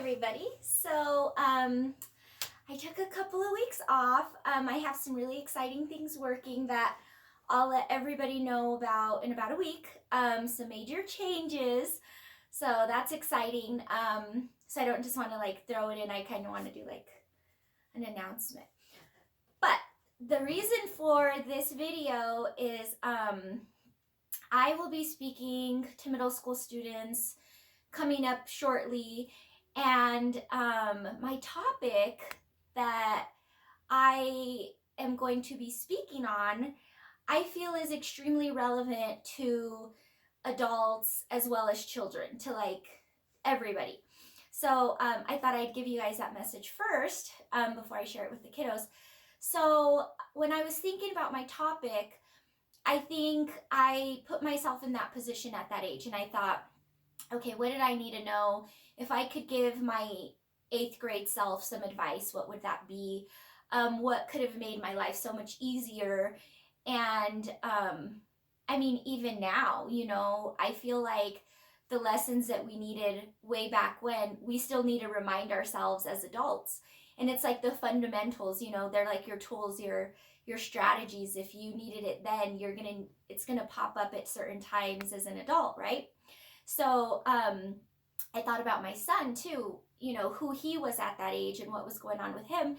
everybody. I took a couple of weeks off. I have some really exciting things working that I'll let everybody know about in about a week. Some major changes. So that's exciting. So I don't just want to like throw it in. I kind of want to do like an announcement. But the reason for this video is I will be speaking to middle school students coming up shortly, and my topic that I am going to be speaking on, I feel is extremely relevant to adults as well as children, to like everybody. So I thought I'd give you guys that message first before I share it with the kiddos. So when I was thinking about my topic, I think I put myself in that position at that age, and I thought, okay, what did I need to know? If I could give my 8th grade self some advice, what would that be? What could have made my life so much easier? And I mean, even now, I feel like the lessons that we needed way back when, we still need to remind ourselves as adults. And it's like the fundamentals, they're like your tools, your strategies. If you needed it then, it's gonna pop up at certain times as an adult, right? So I thought about my son too, who he was at that age and what was going on with him.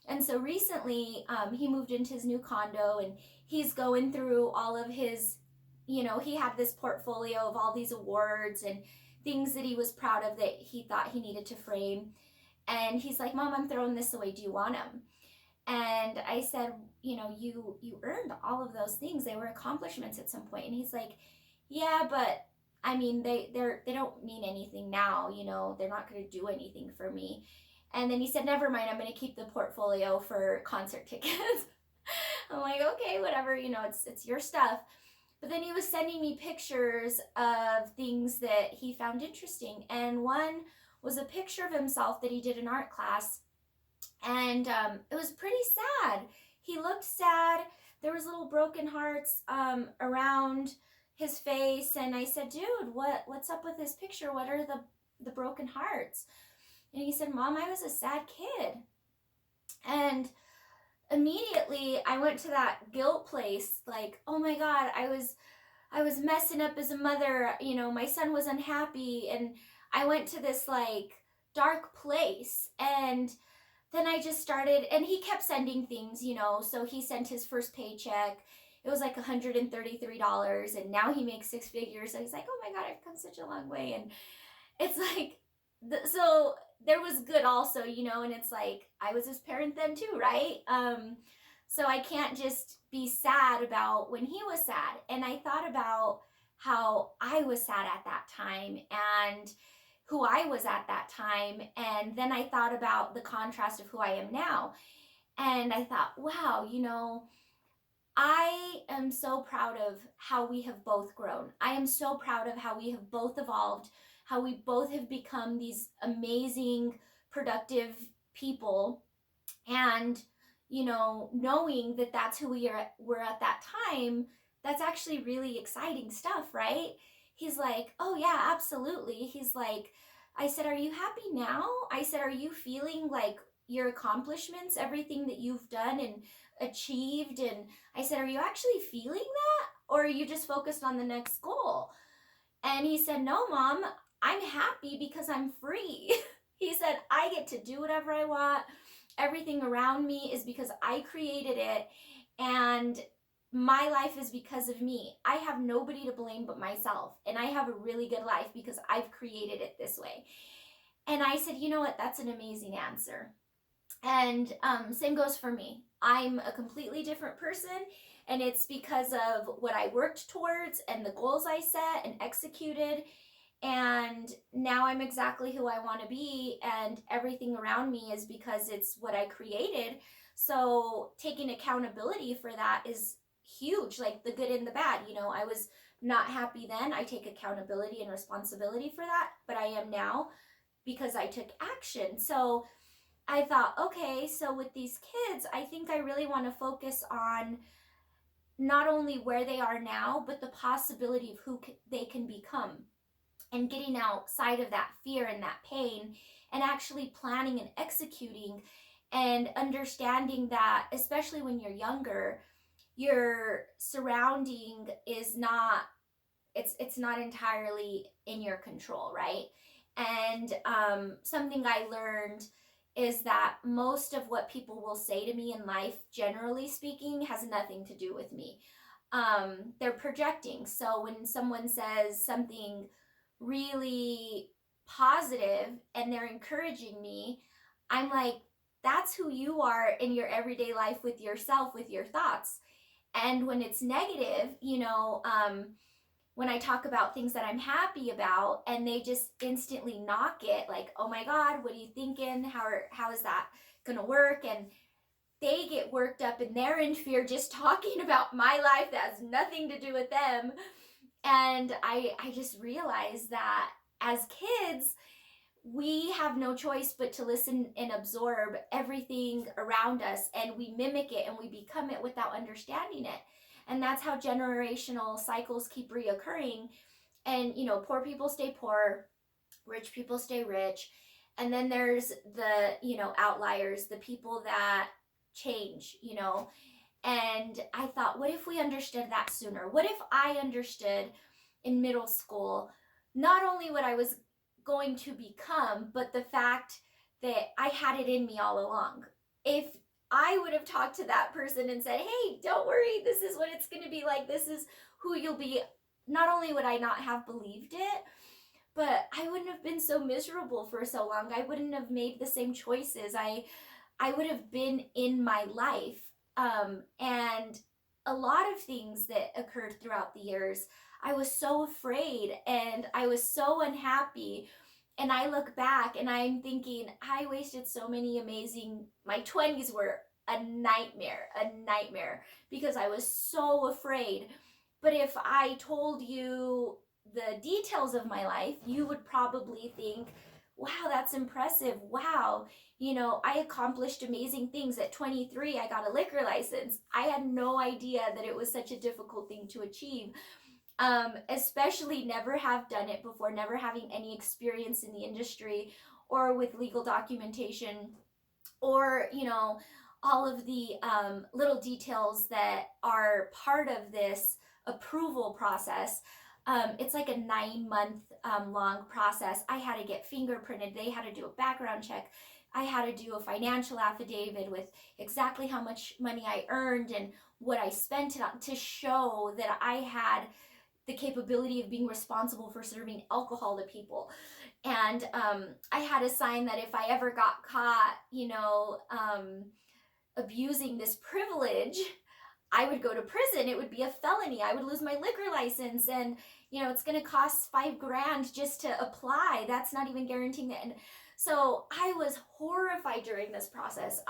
And so recently he moved into his new condo, and he's going through all of his, he had this portfolio of all these awards and things that he was proud of that he thought he needed to frame. And he's like, Mom, I'm throwing this away. Do you want them? And I said, you earned all of those things. They were accomplishments at some point. And he's like, yeah, but I mean, they don't mean anything now. They're not going to do anything for me. And then he said, never mind, I'm going to keep the portfolio for concert tickets. I'm like, okay, whatever, it's your stuff. But then he was sending me pictures of things that he found interesting. And one was a picture of himself that he did in art class. And it was pretty sad. He looked sad. There was little broken hearts around his face. And I said, dude, what's up with this picture? What are the broken hearts? And he said, Mom, I was a sad kid. And immediately I went to that guilt place, like, oh my God, I was messing up as a mother. My son was unhappy, and I went to this like dark place. And then I just started, and he kept sending things, so he sent his first paycheck. It was like $133, and now he makes 6 figures. And he's like, oh my God, I've come such a long way. And it's like, so there was good also, and it's like, I was his parent then too, right? So I can't just be sad about when he was sad. And I thought about how I was sad at that time, and who I was at that time. And then I thought about the contrast of who I am now. And I thought, wow, I am so proud of how we have both grown. I am so proud of how we have both evolved, how we both have become these amazing, productive people. And, knowing that that's who were at that time, that's actually really exciting stuff, right? He's like, oh yeah, absolutely. He's like, I said, are you happy now? I said, are you feeling like your accomplishments, everything that you've done and achieved? And I said, are you actually feeling that? Or are you just focused on the next goal? And he said, no, Mom, I'm happy because I'm free. He said, I get to do whatever I want. Everything around me is because I created it. And my life is because of me. I have nobody to blame but myself. And I have a really good life because I've created it this way. And I said, you know what? That's an amazing answer. And same goes for me. I'm a completely different person. And it's because of what I worked towards and the goals I set and executed. And now I'm exactly who I want to be, and everything around me is because it's what I created. So taking accountability for that is huge, like the good and the bad. I was not happy then. I take accountability and responsibility for that, but I am now because I took action. So I thought, okay, so with these kids, I think I really want to focus on not only where they are now, but the possibility of who they can become, and getting outside of that fear and that pain and actually planning and executing and understanding that, especially when you're younger, your surrounding is not, it's not entirely in your control, right? And something I learned is that most of what people will say to me in life, generally speaking, has nothing to do with me. They're projecting. So when someone says something really positive and they're encouraging me, I'm like, that's who you are in your everyday life with yourself, with your thoughts. And when it's negative, when I talk about things that I'm happy about and they just instantly knock it, like, oh my God, what are you thinking? How is that gonna work? And they get worked up and they're in fear just talking about my life that has nothing to do with them. And I just realized that as kids, we have no choice but to listen and absorb everything around us, and we mimic it and we become it without understanding it. And that's how generational cycles keep reoccurring. And poor people stay poor, rich people stay rich, and then there's the outliers, the people that change. And I thought, what if we understood that sooner? What if I understood in middle school not only what I was going to become, but the fact that I had it in me all along? If I would have talked to that person and said, hey, don't worry, this is what it's going to be like, this is who you'll be, not only would I not have believed it, but I wouldn't have been so miserable for so long. I wouldn't have made the same choices. I would have been in my life. And a lot of things that occurred throughout the years, I was so afraid and I was so unhappy. And I look back and I'm thinking, I wasted so many my 20s were a nightmare, because I was so afraid. But if I told you the details of my life, you would probably think, wow, that's impressive. Wow, I accomplished amazing things. At 23, I got a liquor license. I had no idea that it was such a difficult thing to achieve. Especially never have done it before, never having any experience in the industry or with legal documentation, or all of the little details that are part of this approval process. It's like a 9-month long process. I had to get fingerprinted. They had to do a background check. I had to do a financial affidavit with exactly how much money I earned and what I spent to show that I had the capability of being responsible for serving alcohol to people. And I had a sign that if I ever got caught, abusing this privilege, I would go to prison. It would be a felony. I would lose my liquor license, and it's going to cost $5,000 just to apply. That's not even guaranteeing that. And so I was horrified during this process.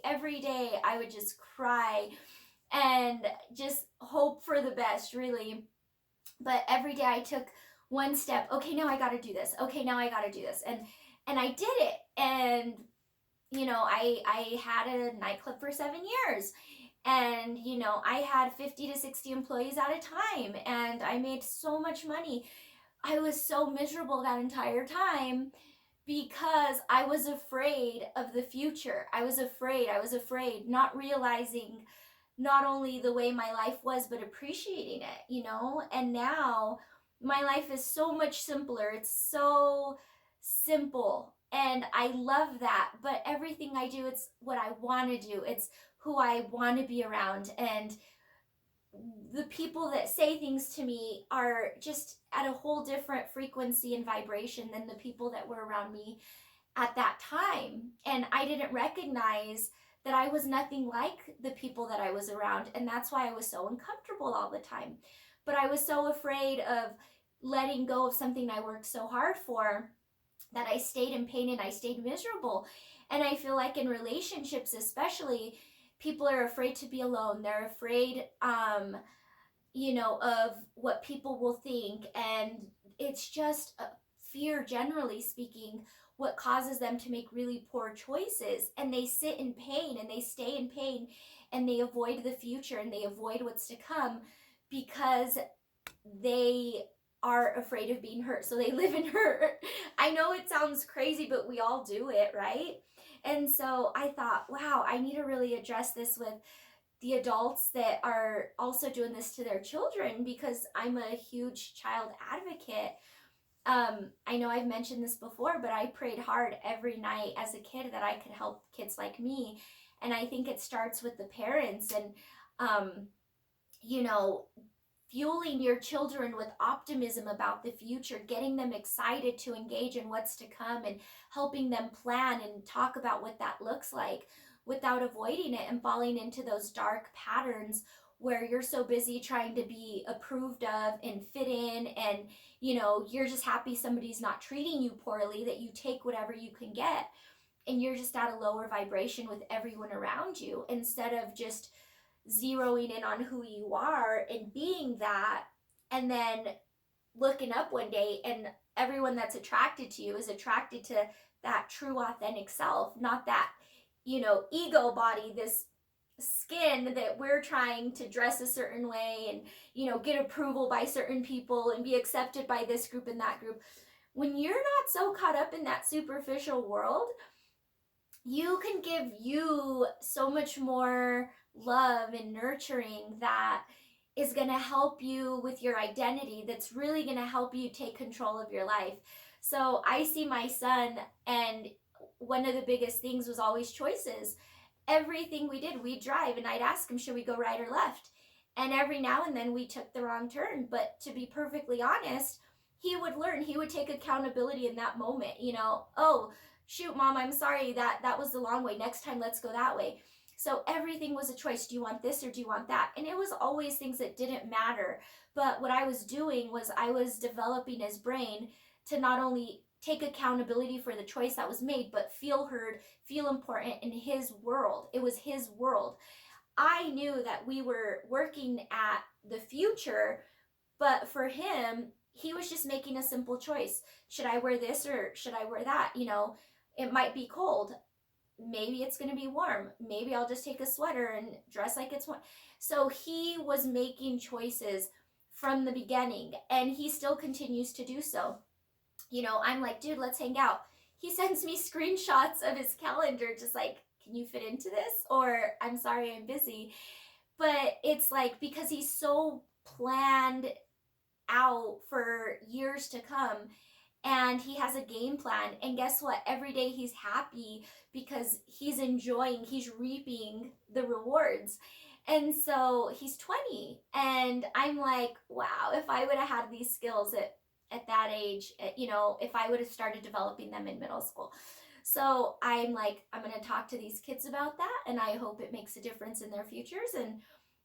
Every day I would just cry and just hope for the best, really. But every day I took one step. Okay, now I got to do this. Okay, now I got to do this. And I did it. And I had a nightclub for 7 years. And I had 50 to 60 employees at a time, and I made so much money. I was so miserable that entire time because I was afraid of the future. I was afraid, not realizing not only the way my life was, but appreciating it, And now my life is so much simpler. It's so simple, and I love that. But everything I do, it's what I want to do. It's who I want to be around. And the people that say things to me are just at a whole different frequency and vibration than the people that were around me at that time. And I didn't recognize that I was nothing like the people that I was around. And that's why I was so uncomfortable all the time. But I was so afraid of letting go of something I worked so hard for that I stayed in pain and I stayed miserable. And I feel like in relationships especially, people are afraid to be alone. They're afraid, of what people will think. And it's just fear, generally speaking, what causes them to make really poor choices. And they sit in pain and they stay in pain and they avoid the future and they avoid what's to come because they are afraid of being hurt, so they live in hurt. I know it sounds crazy, but we all do it, right? And so I thought, wow, I need to really address this with the adults that are also doing this to their children, because I'm a huge child advocate. I know I've mentioned this before, but I prayed hard every night as a kid that I could help kids like me. And I think it starts with the parents, and, um, you know, fueling your children with optimism about the future, getting them excited to engage in what's to come, and helping them plan and talk about what that looks like without avoiding it and falling into those dark patterns where you're so busy trying to be approved of and fit in, and you're just happy somebody's not treating you poorly, that you take whatever you can get, and you're just at a lower vibration with everyone around you, instead of just zeroing in on who you are and being that, and then looking up one day and everyone that's attracted to you is attracted to that true authentic self, not that ego body, this skin that we're trying to dress a certain way and get approval by certain people and be accepted by this group and that group. When you're not so caught up in that superficial world, you can give you so much more love and nurturing that is going to help you with your identity, that's really going to help you take control of your life. So I see my son, and one of the biggest things was always choices. Everything we did, we'd drive and I'd ask him, should we go right or left? And every now and then we took the wrong turn. But to be perfectly honest, he would learn, he would take accountability in that moment. Oh, shoot, mom, I'm sorry, that was the long way. Next time, let's go that way. So everything was a choice. Do you want this or do you want that? And it was always things that didn't matter. But what I was doing was I was developing his brain to not only take accountability for the choice that was made, but feel heard, feel important in his world. It was his world. I knew that we were working at the future, but for him, he was just making a simple choice. Should I wear this or should I wear that? It might be cold. Maybe it's going to be warm. Maybe I'll just take a sweater and dress like it's warm. So he was making choices from the beginning, and he still continues to do so. I'm like, dude, let's hang out. He sends me screenshots of his calendar, just like, can you fit into this? Or, I'm sorry, I'm busy. But it's like, because he's so planned out for years to come, and he has a game plan, and guess what, every day he's happy because he's reaping the rewards. And so he's 20, and I'm like, wow, if I would have had these skills at that age, if I would have started developing them in middle school. So I'm like, I'm going to talk to these kids about that, and I hope it makes a difference in their futures. And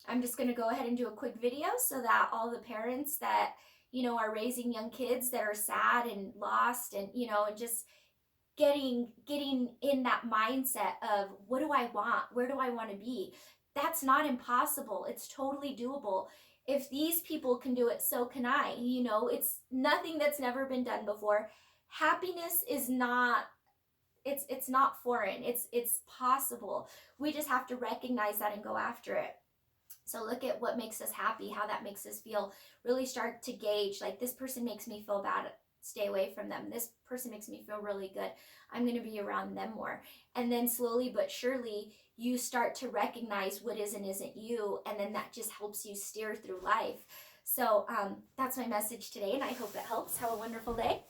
I'm just going to go ahead and do a quick video so that all the parents that are raising young kids that are sad and lost, and and just getting in that mindset of, what do I want, where do I want to be? That's not impossible. It's totally doable. If these people can do it, so can I. It's nothing that's never been done before. Happiness is not, it's not foreign. It's possible. We just have to recognize that and go after it. So look at what makes us happy, how that makes us feel. Really start to gauge, like, this person makes me feel bad, stay away from them. This person makes me feel really good, I'm going to be around them more. And then slowly but surely, you start to recognize what is and isn't you, and then that just helps you steer through life. So that's my message today, and I hope it helps. Have a wonderful day.